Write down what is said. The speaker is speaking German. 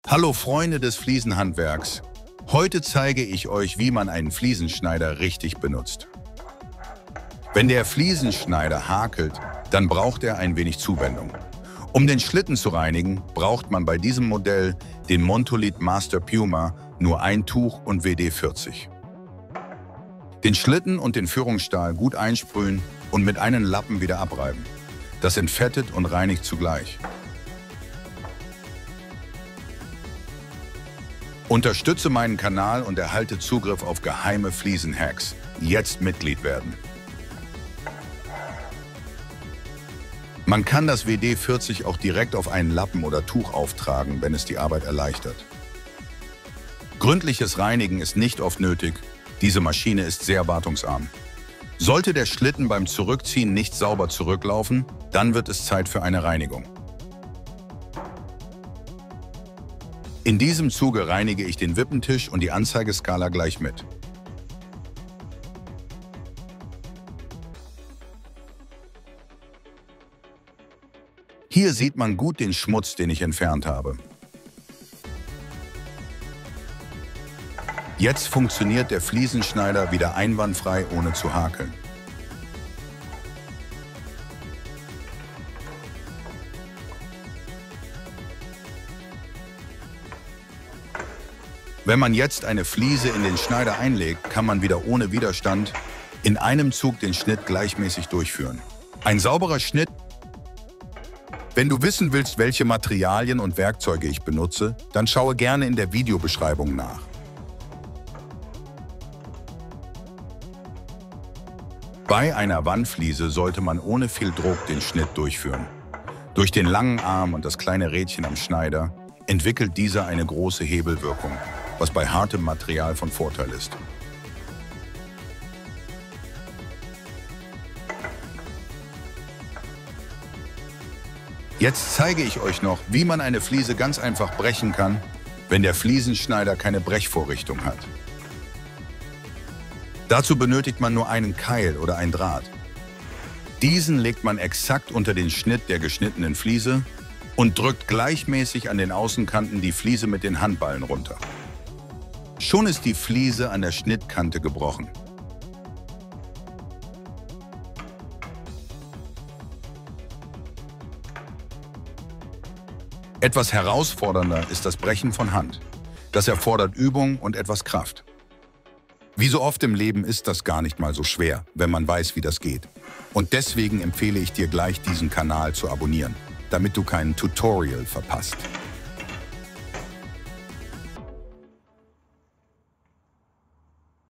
Hallo Freunde des Fliesenhandwerks. Heute zeige ich euch, wie man einen Fliesenschneider richtig benutzt. Wenn der Fliesenschneider hakelt, dann braucht er ein wenig Zuwendung. Um den Schlitten zu reinigen, braucht man bei diesem Modell den Montolit Master Puma nur ein Tuch und WD-40. Den Schlitten und den Führungsstahl gut einsprühen und mit einem Lappen wieder abreiben. Das entfettet und reinigt zugleich. Unterstütze meinen Kanal und erhalte Zugriff auf geheime Fliesenhacks. Jetzt Mitglied werden. Man kann das WD-40 auch direkt auf einen Lappen oder Tuch auftragen, wenn es die Arbeit erleichtert. Gründliches Reinigen ist nicht oft nötig. Diese Maschine ist sehr wartungsarm. Sollte der Schlitten beim Zurückziehen nicht sauber zurücklaufen, dann wird es Zeit für eine Reinigung. In diesem Zuge reinige ich den Wippentisch und die Anzeigeskala gleich mit. Hier sieht man gut den Schmutz, den ich entfernt habe. Jetzt funktioniert der Fliesenschneider wieder einwandfrei, ohne zu hakeln. Wenn man jetzt eine Fliese in den Schneider einlegt, kann man wieder ohne Widerstand in einem Zug den Schnitt gleichmäßig durchführen. Ein sauberer Schnitt. Wenn du wissen willst, welche Materialien und Werkzeuge ich benutze, dann schaue gerne in der Videobeschreibung nach. Bei einer Wandfliese sollte man ohne viel Druck den Schnitt durchführen. Durch den langen Arm und das kleine Rädchen am Schneider entwickelt dieser eine große Hebelwirkung, was bei hartem Material von Vorteil ist. Jetzt zeige ich euch noch, wie man eine Fliese ganz einfach brechen kann, wenn der Fliesenschneider keine Brechvorrichtung hat. Dazu benötigt man nur einen Keil oder ein Draht. Diesen legt man exakt unter den Schnitt der geschnittenen Fliese und drückt gleichmäßig an den Außenkanten die Fliese mit den Handballen runter. Schon ist die Fliese an der Schnittkante gebrochen. Etwas herausfordernder ist das Brechen von Hand. Das erfordert Übung und etwas Kraft. Wie so oft im Leben ist das gar nicht mal so schwer, wenn man weiß, wie das geht. Und deswegen empfehle ich dir gleich, diesen Kanal zu abonnieren, damit du kein Tutorial verpasst.